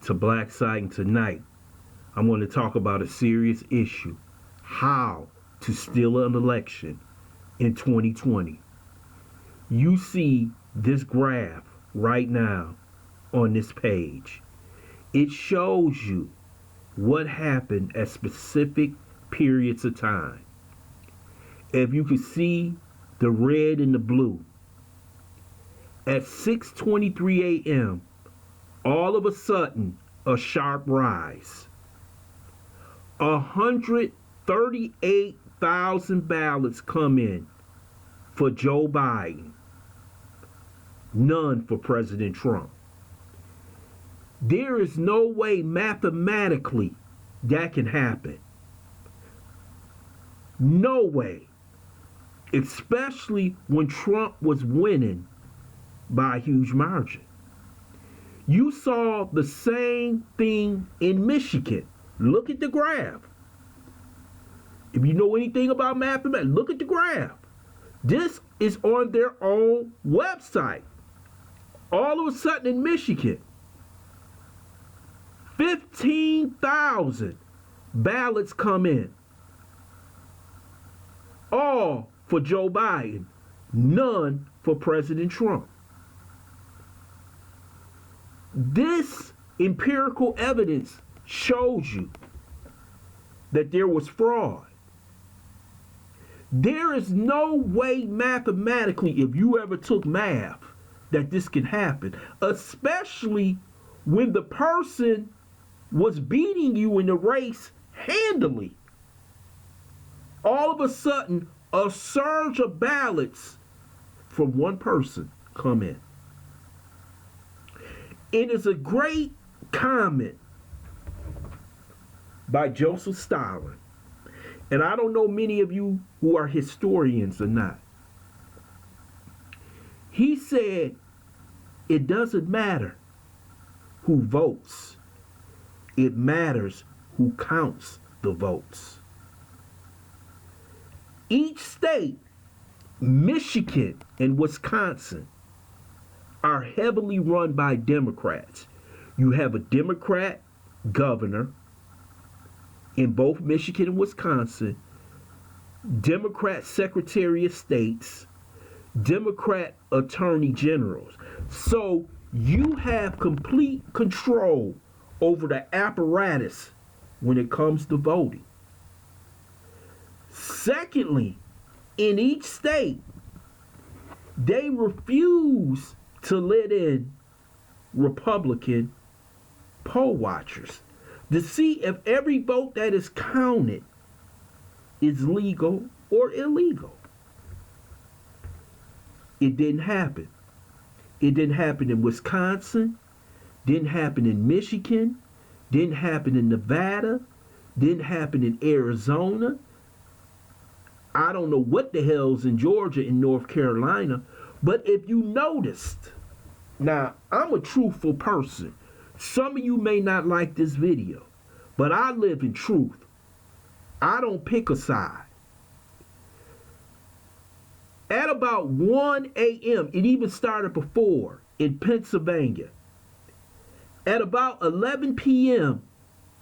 to BLACKSITE, and tonight I'm going to talk about a serious issue: how to steal an election in 2020. You see this graph right now on this page. It shows you what happened at specific periods of time. If you can see the red and the blue, at 6:23 a.m., all of a sudden, a sharp rise. 138,000 ballots come in for Joe Biden, none for President Trump. There is no way mathematically that can happen. No way. Especially when Trump was winning by a huge margin. You saw the same thing in Michigan. Look at the graph. If you know anything about mathematics, look at the graph. This is on their own website. All of a sudden in Michigan, 15,000 ballots come in. All for Joe Biden, none for President Trump. This empirical evidence shows you that there was fraud. There is no way mathematically, if you ever took math, that this can happen, especially when the person was beating you in the race handily. All of a sudden, a surge of ballots from one person come in. It is a great comment by Joseph Stalin. And I don't know many of you who are historians or not. He said, it doesn't matter who votes. It matters who counts the votes. Each state, Michigan and Wisconsin, are heavily run by Democrats. You have a Democrat governor in both Michigan and Wisconsin, Democrat Secretary of States, Democrat Attorney Generals. So you have complete control over the apparatus when it comes to voting. Secondly, in each state, they refuse to let in Republican poll watchers to see if every vote that is counted is legal or illegal. It didn't happen. It didn't happen in Wisconsin, didn't happen in Michigan, didn't happen in Nevada, didn't happen in Arizona. I don't know what the hell's in Georgia and North Carolina, but if you noticed, now I'm a truthful person. Some of you may not like this video, but I live in truth. I don't pick a side. At about 1 a.m., it even started before in Pennsylvania. At about 11 p.m.,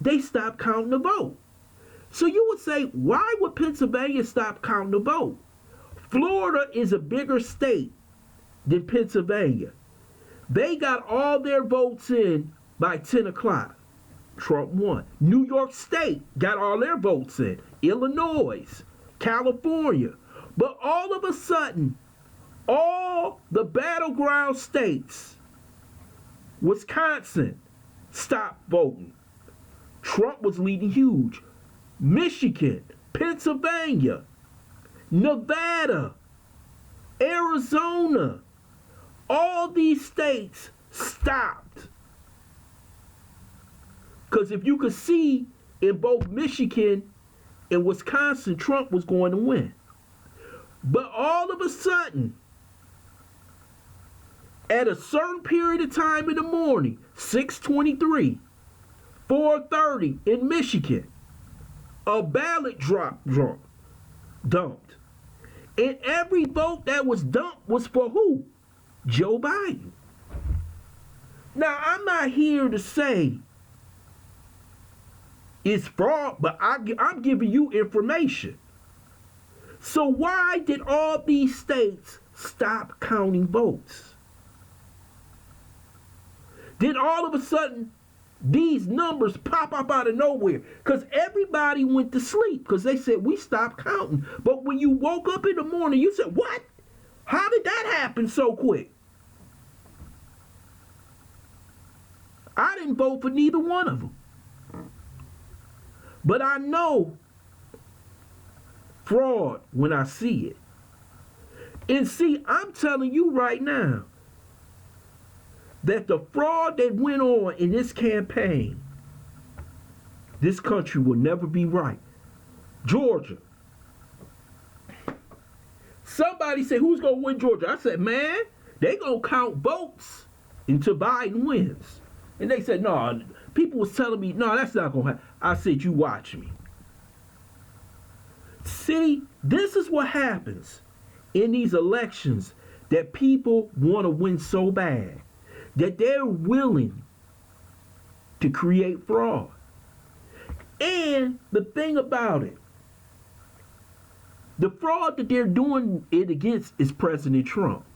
they stopped counting the vote. So you would say, why would Pennsylvania stop counting the vote? Florida is a bigger state than Pennsylvania. They got all their votes in by 10 o'clock. Trump won. New York State got all their votes in. Illinois, California. But all of a sudden, all the battleground states, Wisconsin, stopped voting. Trump was leading huge. Michigan, Pennsylvania, Nevada, Arizona, all these states stopped. Because if you could see, in both Michigan and Wisconsin, Trump was going to win. But all of a sudden, at a certain period of time in the morning, 6:23, 4:30 in Michigan, a ballot dumped. And every vote that was dumped was for who? Joe Biden. Now, I'm not here to say It's fraud, but I'm giving you information. So why did all these states stop counting votes? Then all of a sudden, these numbers pop up out of nowhere because everybody went to sleep because they said we stopped counting. But when you woke up in the morning, you said, what? How did that happen so quick? I didn't vote for neither one of them. But I know fraud when I see it. And see, I'm telling you right now that the fraud that went on in this campaign, this country will never be right. Georgia. Somebody said, who's going to win Georgia? I said, man, they going to count votes until Biden wins. And they said, no, people was telling me, no, that's not going to happen. I said, you watch me. See, this is what happens in these elections, that people want to win so bad that they're willing to create fraud. And the thing about it, the fraud that they're doing it against is President Trump.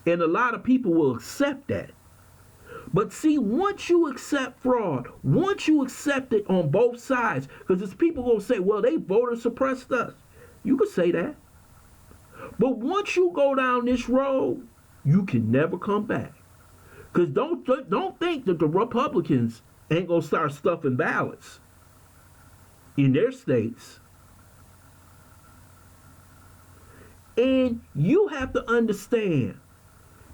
And a lot of people will accept that. But see, once you accept fraud, once you accept it on both sides, because there's people going to say, well, they voter suppressed us. You could say that. But once you go down this road, you can never come back. Because don't think that the Republicans ain't going to start stuffing ballots in their states. And you have to understand,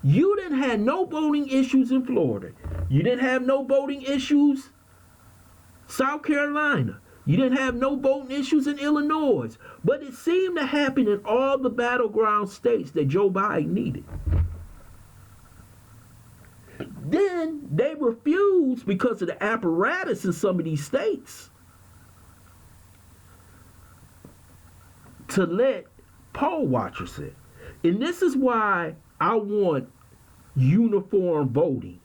you didn't have no voting issues in Florida. You didn't have no voting issues South Carolina. You didn't have no voting issues in Illinois. But it seemed to happen in all the battleground states that Joe Biden needed. Then they refused, because of the apparatus in some of these states, to let poll watchers in. And this is why I want uniform voting.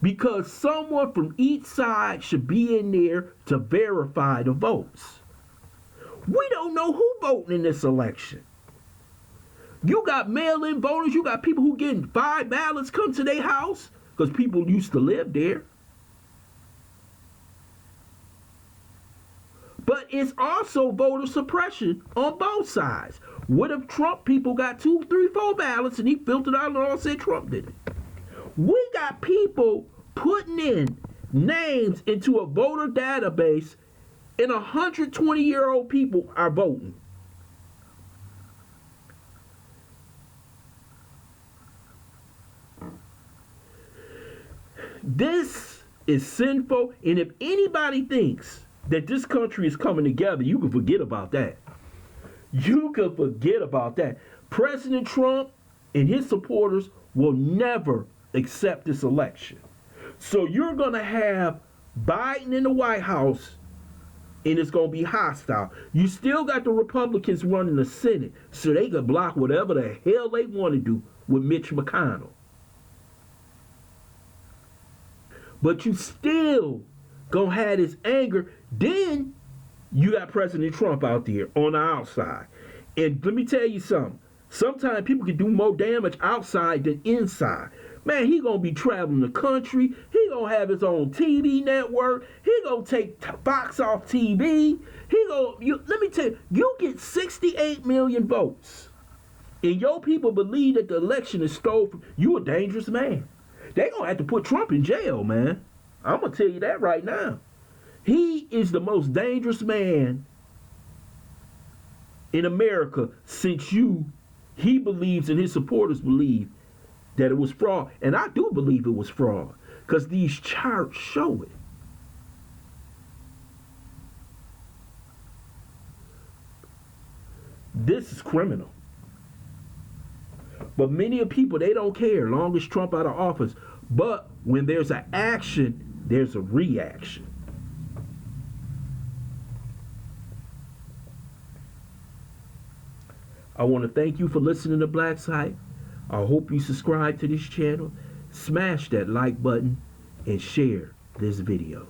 Because someone from each side should be in there to verify the votes. We don't know who voting in this election. You got mail-in voters, you got people who getting 5 ballots come to their house because people used to live there. But it's also voter suppression on both sides. What if Trump people got 2, 3, 4 ballots and he filtered out and all said Trump did it? We got people putting in names into a voter database and 120-year-old people are voting. This is sinful, and if anybody thinks that this country is coming together, you can forget about that. You can forget about that. President Trump and his supporters will never accept this election. So you're going to have Biden in the White House, and it's going to be hostile. You still got the Republicans running the Senate, so they can block whatever the hell they want to do with Mitch McConnell. But you still going to have this anger. Then you got President Trump out there on the outside. And let me tell you something. Sometimes people can do more damage outside than inside. Man, he going to be traveling the country. He going to have his own TV network. He going to take Fox off TV. Let me tell you, you get 68 million votes. And your people believe that the election is stolen. You a dangerous man. They going to have to put Trump in jail, man. I'm going to tell you that right now. He is the most dangerous man in America since he believes and his supporters believe that it was fraud. And I do believe it was fraud because these charts show it. This is criminal. But many of people, they don't care long as Trump out of office. But when there's an action, there's a reaction. I want to thank you for listening to BLACKSITE. I hope you subscribe to this channel, smash that like button, and share this video.